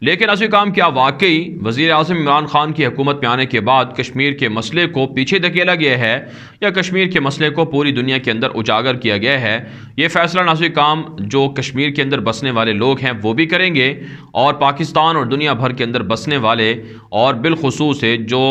لیکن اصل کام کیا واقعی وزیر اعظم عمران خان کی حکومت میں آنے کے بعد کشمیر کے مسئلے کو پیچھے دھکیلا گیا ہے یا کشمیر کے مسئلے کو پوری دنیا کے اندر اجاگر کیا گیا ہے؟ یہ فیصلہ ناظرین کام جو کشمیر کے اندر بسنے والے لوگ ہیں وہ بھی کریں گے، اور پاکستان اور دنیا بھر کے اندر بسنے والے اور بالخصوص جو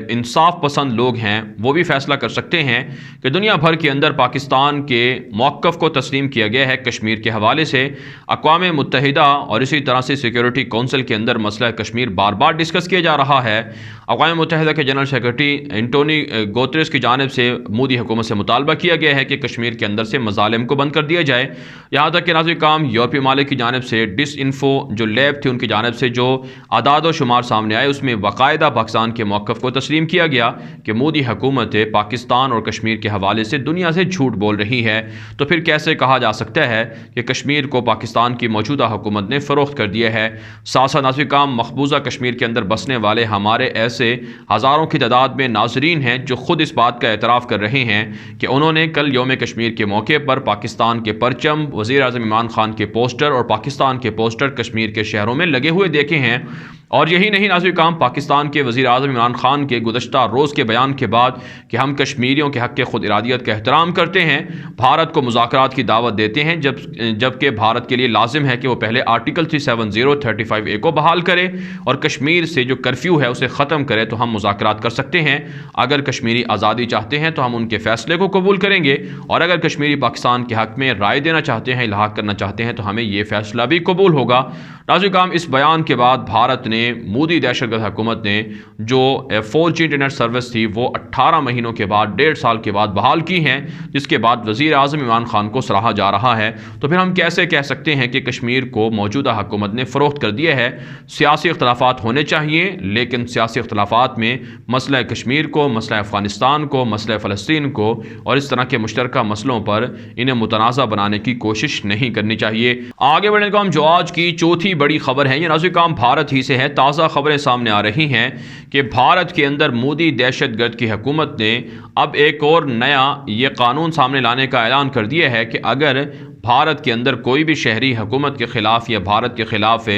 انصاف پسند لوگ ہیں وہ بھی فیصلہ کر سکتے ہیں کہ دنیا بھر کے اندر پاکستان کے موقف کو تسلیم کیا گیا ہے کشمیر کے حوالے سے۔ اقوام متحدہ اور اسی طرح سے سیکیورٹی کونسل کے اندر مسئلہ کشمیر بار بار ڈسکس کیا جا رہا ہے۔ اقوام متحدہ کے جنرل سیکرٹری اینٹونی گوتریس کی جانب سے مودی حکومت سے مطالبہ کیا گیا ہے کہ کشمیر کے اندر سے مظالم کو بند کر دیا جائے۔ یہاں تک کہ ناظرین کام یورپی ممالک کی جانب سے ڈس انفو جو لیب تھی ان کی جانب سے جو اعداد و شمار سامنے آئے اس میں باقاعدہ پاکستان کے موقف کو تسلیم کیا گیا کہ مودی حکومت پاکستان اور کشمیر کے حوالے سے دنیا سے جھوٹ بول رہی ہے۔ تو پھر کیسے کہا جا سکتا ہے کہ کشمیر کو پاکستان کی موجودہ حکومت نے فروخت کر دیا ہے؟ ساتھ ساتھ ناظرین کام مقبوضہ کشمیر کے اندر بسنے والے ہمارے ایسے ہزاروں کی تعداد میں ناظرین ہیں جو خود اس بات کا اعتراف کر رہے ہیں کہ انہوں نے کل یوم کشمیر کے موقع پر پاکستان کے پرچم، وزیر اعظم عمران خان کے پوسٹر اور پاکستان کے پوسٹر کشمیر کے شہروں میں لگے ہوئے دیکھے ہیں۔ اور یہی نہیں ناظرین کام پاکستان کے وزیر اعظم عمران خان کے گزشتہ روز کے بیان کے بعد کہ ہم کشمیریوں کے حق کے خود ارادیت کا احترام کرتے ہیں، بھارت کو مذاکرات کی دعوت دیتے ہیں، جبکہ بھارت کے لیے لازم ہے کہ وہ پہلے آرٹیکل 370-35A کو بحال کرے اور کشمیر سے جو کرفیو ہے اسے ختم کرے تو ہم مذاکرات کر سکتے ہیں۔ اگر کشمیری آزادی چاہتے ہیں تو ہم ان کے فیصلے کو قبول کریں گے، اور اگر کشمیری پاکستان کے حق میں رائے دینا چاہتے ہیں، الحاق کرنا چاہتے ہیں تو ہمیں یہ فیصلہ بھی قبول ہوگا۔ ناظرین کرام اس بیان کے بعد بھارت نے مودی دہشت گرد حکومت نے جو 4G انٹرنیٹ سروس تھی وہ 18 مہینوں کے بعد 1.5 سال کے بعد بحال کی ہیں، جس کے بعد وزیر اعظم عمران خان کو سراہا جا رہا ہے۔ تو پھر ہم کیسے کہہ سکتے ہیں کہ کشمیر کو موجودہ حکومت نے فروخت کر دیا ہے؟ سیاسی اختلافات ہونے چاہیے، لیکن سیاسی اختلافات میں مسئلہ کشمیر کو، مسئلہ افغانستان کو، مسئلہ فلسطین کو اور اس طرح کے مشترکہ مسئلوں پر انہیں متنازع بنانے کی کوشش نہیں کرنی چاہیے۔ آگے بڑھنے کا ہم جو آج کی چوتھی بڑی خبر ہے، یہ ناظرین کام بھارت ہی سے ہے۔ تازہ خبریں سامنے آ رہی ہیں کہ بھارت کے اندر مودی دہشت گرد کی حکومت نے اب ایک اور نیا یہ قانون سامنے لانے کا اعلان کر دیا ہے کہ اگر بھارت کے اندر کوئی بھی شہری حکومت کے خلاف یا بھارت کے خلاف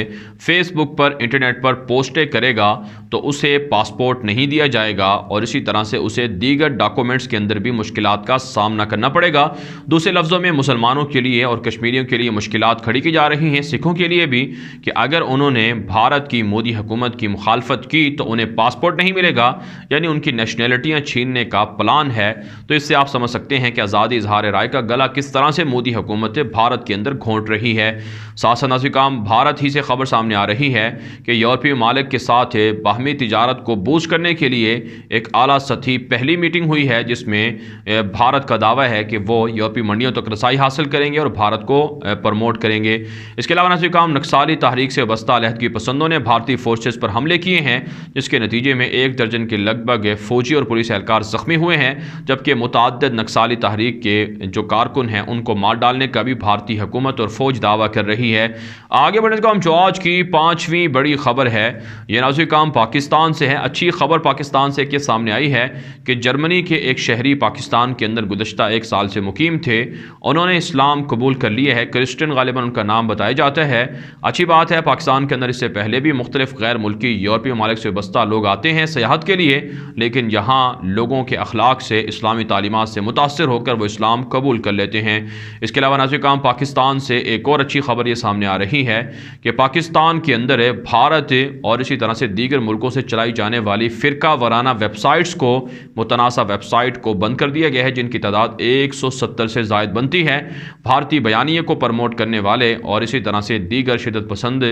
فیس بک پر انٹرنیٹ پر پوسٹیں کرے گا تو اسے پاسپورٹ نہیں دیا جائے گا، اور اسی طرح سے اسے دیگر ڈاکومنٹس کے اندر بھی مشکلات کا سامنا کرنا پڑے گا۔ دوسرے لفظوں میں مسلمانوں کے لیے اور کشمیریوں کے لیے مشکلات کھڑی کی جا رہی ہیں، سکھوں کے لیے بھی، کہ اگر انہوں نے بھارت کی مودی حکومت کی مخالفت کی تو انہیں پاسپورٹ نہیں ملے گا، یعنی ان کی نیشنلٹیاں چھیننے کا پلان ہے۔ تو اس سے آپ سمجھ سکتے ہیں کہ آزادی اظہار رائے کا گلا کس طرح سے مودی حکومت بھارت کے اندر گھونٹ رہی ہے۔ ساتھ ناظرین کرام بھارت ہی سے خبر سامنے آ رہی ہے کہ یورپی ممالک کے ساتھ باہمی تجارت کو بوسٹ کرنے کے لیے ایک اعلیٰ سطحی پہلی میٹنگ ہوئی ہے، جس میں بھارت کا دعویٰ ہے کہ وہ یورپی منڈیوں تک رسائی حاصل کریں گے اور بھارت کو پروموٹ کریں گے۔ اس کے علاوہ ناظرین کرام نکسالی تحریک سے وابستہ علیحدگی پسندوں نے بھارتی فورسز پر حملے کیے ہیں، جس کے نتیجے میں 1 درجن کے لگ بھگ فوجی اور پولیس اہلکار زخمی ہوئے ہیں، جبکہ متعدد نکسالی تحریک کے جو کارکن ہیں ان کو مار ڈالنے کا بھی بھارتی حکومت اور فوج دعویٰ کر رہی ہے۔ آگے بڑھنے کا ہم جو آج کی 5ویں بڑی خبر ہے، یہ ناظرین کرام پاکستان سے ہے۔ اچھی خبر پاکستان سے کہ سامنے آئی ہے کہ جرمنی کے ایک شہری پاکستان کے اندر گزشتہ 1 سال سے مقیم تھے، انہوں نے اسلام قبول کر لیا ہے، کرسچن غالباً ان کا نام بتایا جاتا ہے۔ اچھی بات ہے، پاکستان کے اندر اس سے پہلے بھی مختلف غیر ملکی یورپی ممالک سے وابستہ لوگ آتے ہیں سیاحت کے لیے، لیکن یہاں لوگوں کے اخلاق سے، اسلامی تعلیمات سے متاثر ہو کر وہ اسلام قبول کر لیتے ہیں۔ اس کے علاوہ ناظرین کرام پاکستان سے ایک اور اچھی خبر یہ سامنے آ رہی ہے کہ پاکستان کے اندر بھارت اور اسی طرح سے دیگر ملکوں سے چلائی جانے والی فرقہ وارانہ ویب سائٹس کو، متنازع ویب سائٹ کو بند کر دیا گیا ہے، جن کی تعداد 170 سے زائد بنتی ہے۔ بھارتی بیانیے کو پروموٹ کرنے والے اور اسی طرح سے دیگر شدت پسند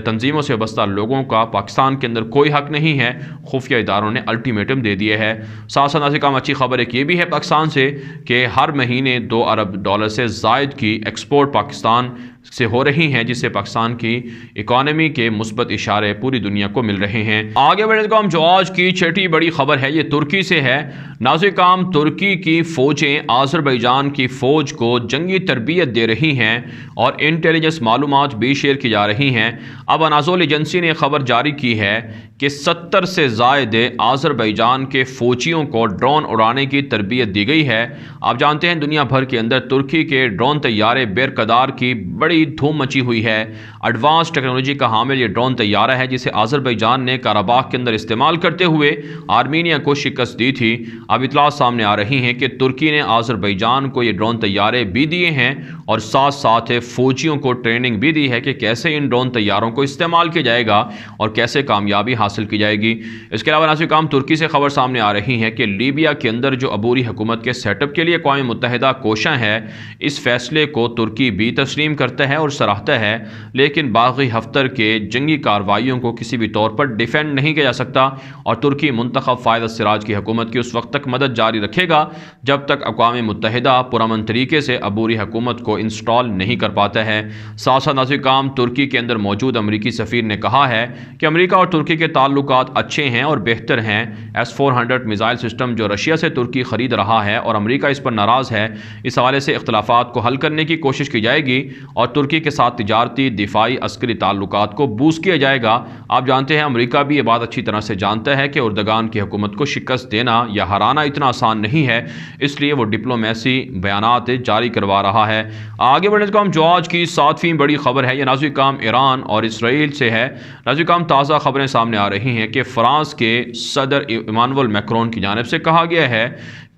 تنظیموں سے وابستہ لوگوں کا پاکستان کے اندر کوئی حق نہیں ہے، خفیہ اداروں نے الٹیمیٹم دے دیا ہے۔ ساتھ ساتھ ناظرین کرام اچھی خبر ایک یہ بھی ہے پاکستان سے کہ ہر مہینے $2 ارب سے زائد کی ایکسپورٹ پاکستان سے ہو رہی ہیں، جس سے پاکستان کی اکانومی کے مثبت اشارے پوری دنیا کو مل رہے ہیں۔ آگے بڑھنے کا ہم جو آج کی 6ٹھی بڑی خبر ہے، یہ ترکی سے ہے۔ ناظرین کرام ترکی کی فوجیں آذربائیجان کی فوج کو جنگی تربیت دے رہی ہیں اور انٹیلیجنس معلومات بھی شیئر کی جا رہی ہیں۔ اب اناضول ایجنسی نے خبر جاری کی ہے کہ 70 سے زائد آذربائیجان کے فوجیوں کو ڈرون اڑانے کی تربیت دی گئی ہے۔ آپ جانتے ہیں دنیا بھر کے اندر ترکی کے ڈرون طیارے بیرقدار کی بڑی بڑی دھوم مچی ہوئی ہے۔ ایڈوانس ٹیکنالوجی کا حامل یہ ڈرون طیارہ ہے جسے آذربائیجان نے قراباغ کے اندر استعمال کرتے ہوئے آرمینیا کو شکست دی تھی۔ اب اطلاعات سامنے آ رہی ہیں کہ ترکی نے آذربائیجان کو یہ ڈرون طیارے بھی دیے ہیں اور ساتھ ساتھ فوجیوں کو ٹریننگ بھی دی ہے کہ کیسے ان ڈرون طیاروں کو استعمال کیا جائے گا اور کیسے کامیابی حاصل کی جائے گی۔ اس کے علاوہ ناظرین کرام ترکی سے خبر سامنے آ رہی ہے کہ لیبیا کے اندر جو عبوری حکومت کے سیٹ اپ کے لیے اقوام متحدہ کوشاں ہے، اس فیصلے کو ترکی بھی تسلیم کرتا ہے اور سراہتا ہے، لیکن باغی ہفتر کے جنگی کارروائیوں کو کسی بھی طور پر ڈیفینڈ نہیں کیا جا سکتا اور ترکی منتخب فائد السراج کی حکومت کی اس وقت تک مدد جاری رکھے گا جب تک اقوام متحدہ پرامن طریقے سے عبوری حکومت کو انسٹال نہیں کر پاتا ہے۔ ساتھ ساتھ ناظرین کرام ترکی کے اندر موجود امریکی سفیر نے کہا ہے کہ امریکہ اور ترکی کے تعلقات اچھے ہیں اور بہتر ہیں۔ S-400 میزائل سسٹم جو رشیا سے ترکی خرید رہا ہے اور امریکہ اس پر ناراض ہے، اس حوالے سے اختلافات کو حل کرنے کی کوشش کی جائے گی اور ترکی کے ساتھ تجارتی، دفاعی، عسکری تعلقات کو بوسٹ کیا جائے گا۔ آپ جانتے ہیں امریکہ بھی یہ بات اچھی طرح سے جانتا ہے کہ اردگان کی حکومت کو شکست دینا یا ہرانا اتنا آسان نہیں ہے، اس لیے وہ ڈپلومیسی بیانات جاری کروا رہا ہے۔ آگے بڑھنے سے جو آج کی 7ویں بڑی خبر ہے یہ ناظرین کرام ایران اور اسرائیل سے ہے۔ ناظرین کرام تازہ خبریں سامنے آ رہی ہیں کہ فرانس کے صدر ایمانوئل میکرون کی جانب سے کہا گیا ہے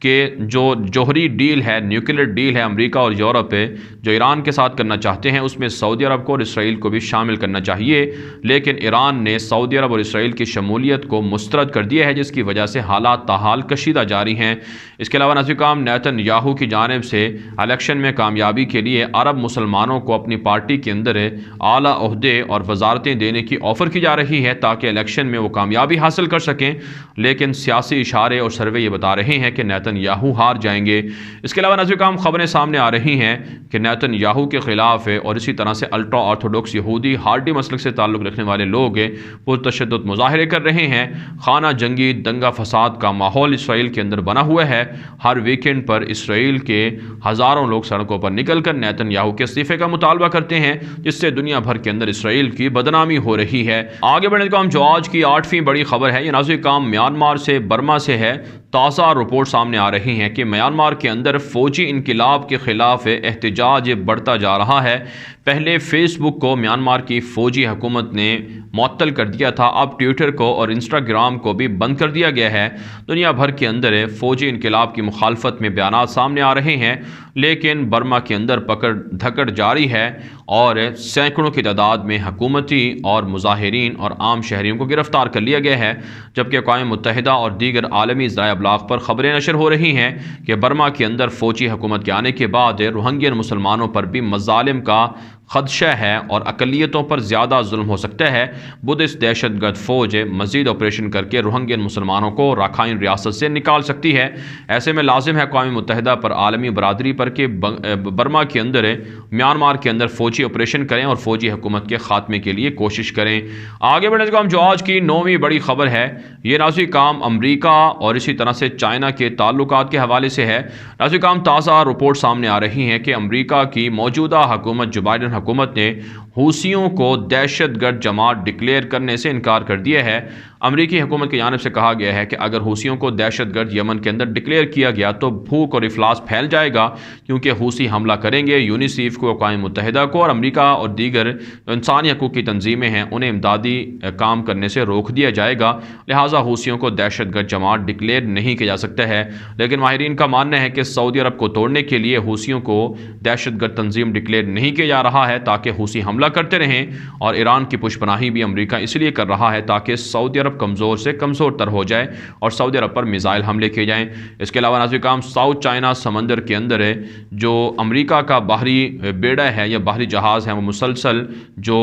کہ جو جوہری ڈیل ہے، نیوکلیر ڈیل ہے امریکہ اور یورپ پہ جو ایران کے ساتھ کرنا چاہتے ہیں، اس میں سعودی عرب کو اور اسرائیل کو بھی شامل کرنا چاہیے، لیکن ایران نے سعودی عرب اور اسرائیل کی شمولیت کو مسترد کر دیا ہے، جس کی وجہ سے حالات تاحال کشیدہ جاری ہیں۔ اس کے علاوہ ناظرین کرام نیتن یاہو کی جانب سے الیکشن میں کامیابی کے لیے عرب مسلمانوں کو اپنی پارٹی کے اندر اعلیٰ عہدے اور وزارتیں دینے کی آفر کی جا رہی ہے تاکہ الیکشن میں وہ کامیابی حاصل کر سکیں، لیکن سیاسی اشارے اور سروے یہ بتا رہے ہیں کہ نیتن یاہو ہار جائیں گے۔ اس کے علاوہ ناظرین کرام خبریں سامنے آ رہی ہیں کہ نیتن یاہو کے خلاف اور اسی طرح سے الٹرا آرتھوڈوکس یہودی ہارڈی مسلک سے تعلق رکھنے والے لوگ پرتشدد مظاہرے کر رہے ہیں۔ خانہ جنگی دنگا فساد کا ماحول اسرائیل کے اندر بنا ہوا ہے۔ ہر ویکنڈ پر اسرائیل کے ہزاروں لوگ سڑکوں پر نکل کر نیتن یاہو کے استعفے کا مطالبہ کرتے ہیں، جس سے دنیا بھر کے اندر اسرائیل کی بدنامی ہو رہی ہے۔ آگے بڑھنے کا جو آج کی 8ویں بڑی خبر ہے یہ ناظرین کرام میانمار سے برما سے ہے۔ تازہ رپورٹ سامنے آ رہی ہیں کہ میانمار کے اندر فوجی انقلاب کے خلاف احتجاج بڑھتا جا رہا ہے۔ پہلے فیس بک کو میانمار کی فوجی حکومت نے معطل کر دیا تھا، اب ٹویٹر کو اور انسٹاگرام کو بھی بند کر دیا گیا ہے۔ دنیا بھر کے اندر فوجی انقلاب کی مخالفت میں بیانات سامنے آ رہے ہیں، لیکن برما کے اندر پکڑ دھکڑ جاری ہے اور سینکڑوں کی تعداد میں حکومتی اور مظاہرین اور عام شہریوں کو گرفتار کر لیا گیا ہے، جبکہ اقوام متحدہ اور دیگر عالمی ذرائع ابلاغ پر خبریں نشر ہو رہی ہیں کہ برما کے اندر فوجی حکومت کے آنے کے بعد روہنگین مسلمانوں پر بھی مظالم کا خدشہ ہے اور اقلیتوں پر زیادہ ظلم ہو سکتا ہے۔ بدھسٹ دہشت گرد فوج مزید آپریشن کر کے روہنگین مسلمانوں کو راکھائن ریاست سے نکال سکتی ہے۔ ایسے میں لازم ہے اقوام متحدہ پر عالمی برادری پر کہ برما کے اندر میانمار کے اندر فوجی آپریشن کریں اور فوجی حکومت کے خاتمے کے لیے کوشش کریں۔ آگے بڑھنے کا جو آج کی 9ویں بڑی خبر ہے یہ ناظرین کرام امریکہ اور اسی طرح سے چائنا کے تعلقات کے حوالے سے ہے۔ ناظرین کرام تازہ رپورٹ سامنے آ رہی ہیں کہ امریکہ کی موجودہ حکومت جو بائیڈن حکومت نے حوثیوں کو دہشت گرد جماعت ڈکلیئر کرنے سے انکار کر دیا ہے۔ امریکی حکومت کی جانب سے کہا گیا ہے کہ اگر حوثیوں کو دہشت گرد یمن کے اندر ڈکلیئر کیا گیا تو بھوک اور افلاس پھیل جائے گا، کیونکہ حوثی حملہ کریں گے، یونیسیف کو، اقوام متحدہ کو اور امریکہ اور دیگر انسانی حقوق کی تنظیمیں ہیں انہیں امدادی کام کرنے سے روک دیا جائے گا، لہٰذا حوثیوں کو دہشت گرد جماعت ڈکلیئر نہیں کیا جا سکتا ہے۔ لیکن ماہرین کا ماننا ہے کہ سعودی عرب کو توڑنے کے لیے حوثیوں کو دہشت گرد تنظیم ڈکلیئر نہیں کیا جا رہا ہے تاکہ حوثی حملہ کرتے رہیں، اور ایران کی پشت پناہی بھی امریکہ اس لیے کر رہا ہے تاکہ سعودی عرب کمزور سے کمزور تر ہو جائے اور سعودی عرب پر میزائل حملے کیے جائیں۔ اس کے علاوہ ناظرین کرام ساؤتھ چائنا سمندر کے اندر جو امریکہ کا باہری بیڑا ہے یا باہری جہاز ہے وہ مسلسل جو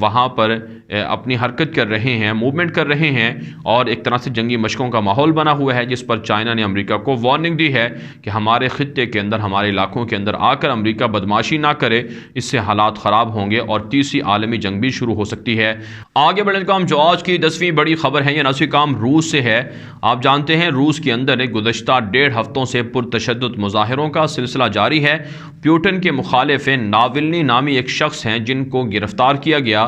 وہاں پر اپنی حرکت کر رہے ہیں، موومنٹ کر رہے ہیں، اور ایک طرح سے جنگی مشقوں کا ماحول بنا ہوا ہے، جس پر چائنا نے امریکہ کو وارننگ دی ہے کہ ہمارے خطے کے اندر، ہمارے علاقوں کے اندر آ کر امریکہ بدماشی نہ کرے، اس سے حالات خراب ہوں گے اور تیسری عالمی جنگ بھی شروع ہو سکتی ہے۔ آگے بڑھنے کا جو آج کی 10ویں بڑی خبر ہے یہ ناظرین کرام روس سے ہے۔ آپ جانتے ہیں روس کے اندر گزشتہ 1.5 ہفتوں سے پرتشدد مظاہروں کا سلسلہ جاری ہے۔ پیوٹن کے مخالف ناولنی نامی ایک شخص ہیں جن کو گرفتار کیا گیا